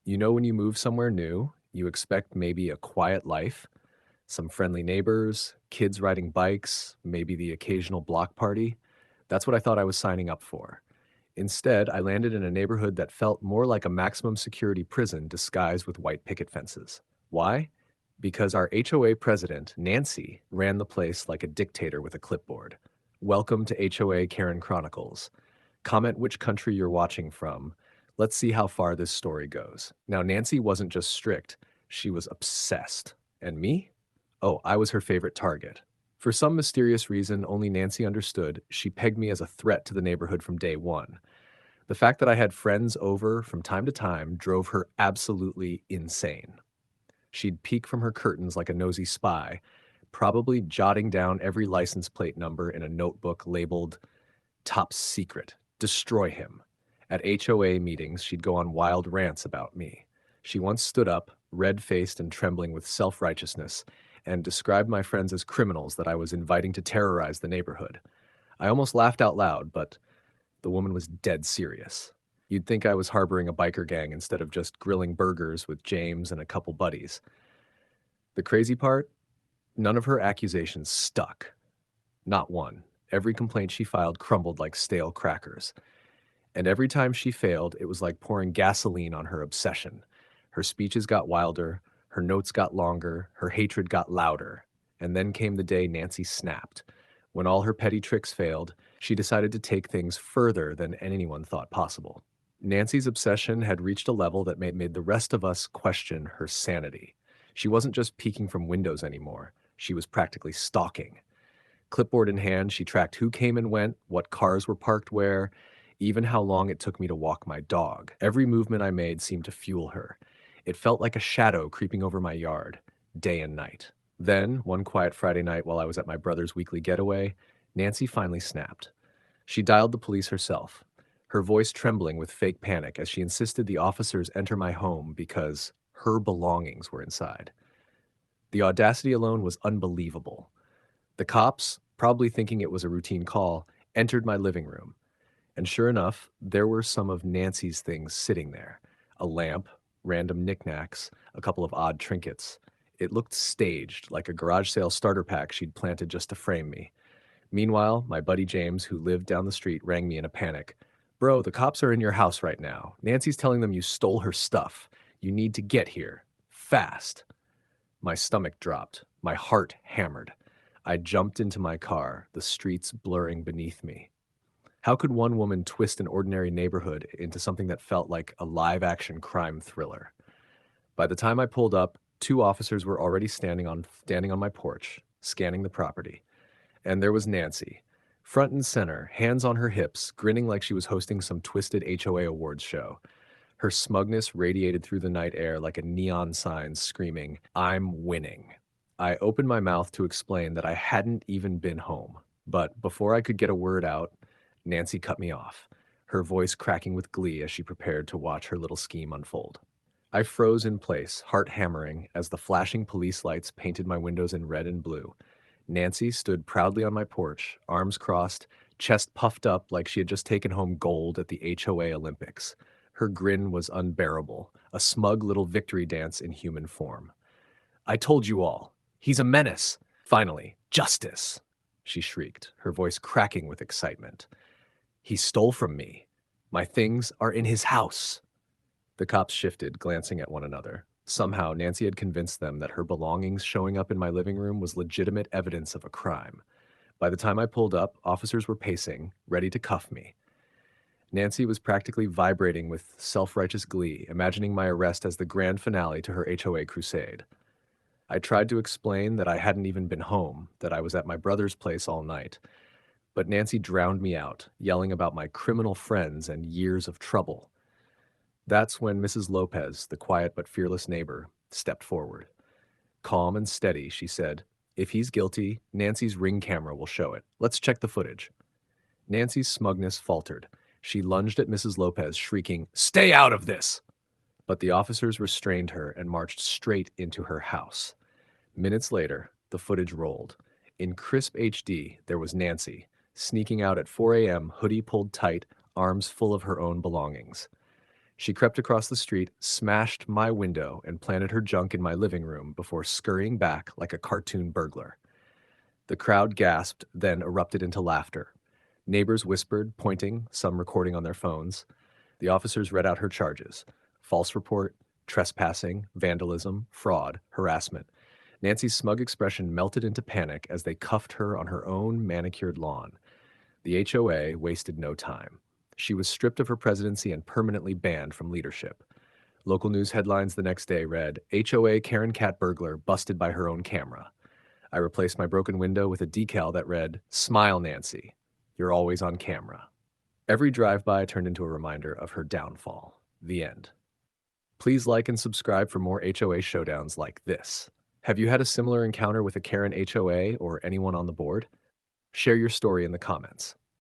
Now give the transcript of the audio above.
You know, when you move somewhere new, you expect maybe a quiet life, some friendly neighbors, kids riding bikes, maybe the occasional block party. That's what I thought I was signing up for. Instead, I landed in a neighborhood that felt more like a maximum security prison disguised with white picket fences. Why? Because our HOA president, Nancy, ran the place like a dictator with a clipboard. Welcome to HOA Karen Chronicles. Comment which country you're watching from. Let's see how far this story goes. Now, Nancy wasn't just strict, she was obsessed. And me? Oh, I was her favorite target. For some mysterious reason only Nancy understood, she pegged me as a threat to the neighborhood from day one. The fact that I had friends over from time to time drove her absolutely insane. She'd peek from her curtains like a nosy spy, probably jotting down every license plate number in a notebook labeled Top Secret, Destroy Him. At HOA meetings, she'd go on wild rants about me. She once stood up, red-faced and trembling with self-righteousness, and described my friends as criminals that I was inviting to terrorize the neighborhood. I almost laughed out loud, but the woman was dead serious. You'd think I was harboring a biker gang instead of just grilling burgers with James and a couple buddies. The crazy part? None of her accusations stuck. Not one. Every complaint she filed crumbled like stale crackers. And every time she failed, it was like pouring gasoline on her obsession. Her speeches got wilder, her notes got longer, her hatred got louder. And then came the day Nancy snapped. When all her petty tricks failed, she decided to take things further than anyone thought possible. Nancy's obsession had reached a level that made the rest of us question her sanity. She wasn't just peeking from windows anymore. She was practically stalking. Clipboard in hand, she tracked who came and went, what cars were parked where, even how long it took me to walk my dog. Every movement I made seemed to fuel her. It felt like a shadow creeping over my yard, day and night. Then, one quiet Friday night while I was at my brother's weekly getaway, Nancy finally snapped. She dialed the police herself, her voice trembling with fake panic as she insisted the officers enter my home because her belongings were inside. The audacity alone was unbelievable. The cops, probably thinking it was a routine call, entered my living room. And sure enough, there were some of Nancy's things sitting there. A lamp, random knickknacks, a couple of odd trinkets. It looked staged, like a garage sale starter pack she'd planted just to frame me. Meanwhile, my buddy James, who lived down the street, rang me in a panic. Bro, the cops are in your house right now. Nancy's telling them you stole her stuff. You need to get here. Fast. My stomach dropped. My heart hammered. I jumped into my car, the streets blurring beneath me. How could one woman twist an ordinary neighborhood into something that felt like a live-action crime thriller? By the time I pulled up, two officers were already standing on my porch, scanning the property. And there was Nancy, front and center, hands on her hips, grinning like she was hosting some twisted HOA awards show. Her smugness radiated through the night air like a neon sign screaming, "I'm winning." I opened my mouth to explain that I hadn't even been home. But before I could get a word out, Nancy cut me off, her voice cracking with glee as she prepared to watch her little scheme unfold. I froze in place, heart hammering, as the flashing police lights painted my windows in red and blue. Nancy stood proudly on my porch, arms crossed, chest puffed up like she had just taken home gold at the HOA Olympics. Her grin was unbearable, a smug little victory dance in human form. "I told you all. He's a menace. Finally, justice," she shrieked, her voice cracking with excitement. "He stole from me. My things are in his house." The cops shifted, glancing at one another. Somehow, Nancy had convinced them that her belongings showing up in my living room was legitimate evidence of a crime. By the time I pulled up, officers were pacing, ready to cuff me. Nancy was practically vibrating with self-righteous glee, imagining my arrest as the grand finale to her HOA crusade. I tried to explain that I hadn't even been home, that I was at my brother's place all night. But Nancy drowned me out, yelling about my criminal friends and years of trouble. That's when Mrs. Lopez, the quiet but fearless neighbor, stepped forward. Calm and steady, she said, "If he's guilty, Nancy's ring camera will show it. Let's check the footage." Nancy's smugness faltered. She lunged at Mrs. Lopez, shrieking, "Stay out of this!" But the officers restrained her and marched straight into her house. Minutes later, the footage rolled. In crisp HD, there was Nancy, sneaking out at 4 a.m., hoodie pulled tight, arms full of her own belongings. She crept across the street, smashed my window, and planted her junk in my living room before scurrying back like a cartoon burglar. The crowd gasped, then erupted into laughter. Neighbors whispered, pointing, some recording on their phones. The officers read out her charges: false report, trespassing, vandalism, fraud, harassment. Nancy's smug expression melted into panic as they cuffed her on her own manicured lawn. The HOA wasted no time. She was stripped of her presidency and permanently banned from leadership. Local news headlines the next day read, HOA Karen Cat burglar busted by her own camera. I replaced my broken window with a decal that read, Smile, Nancy. You're always on camera. Every drive-by turned into a reminder of her downfall. The end. Please like and subscribe for more HOA showdowns like this. Have you had a similar encounter with a Karen HOA or anyone on the board? Share your story in the comments.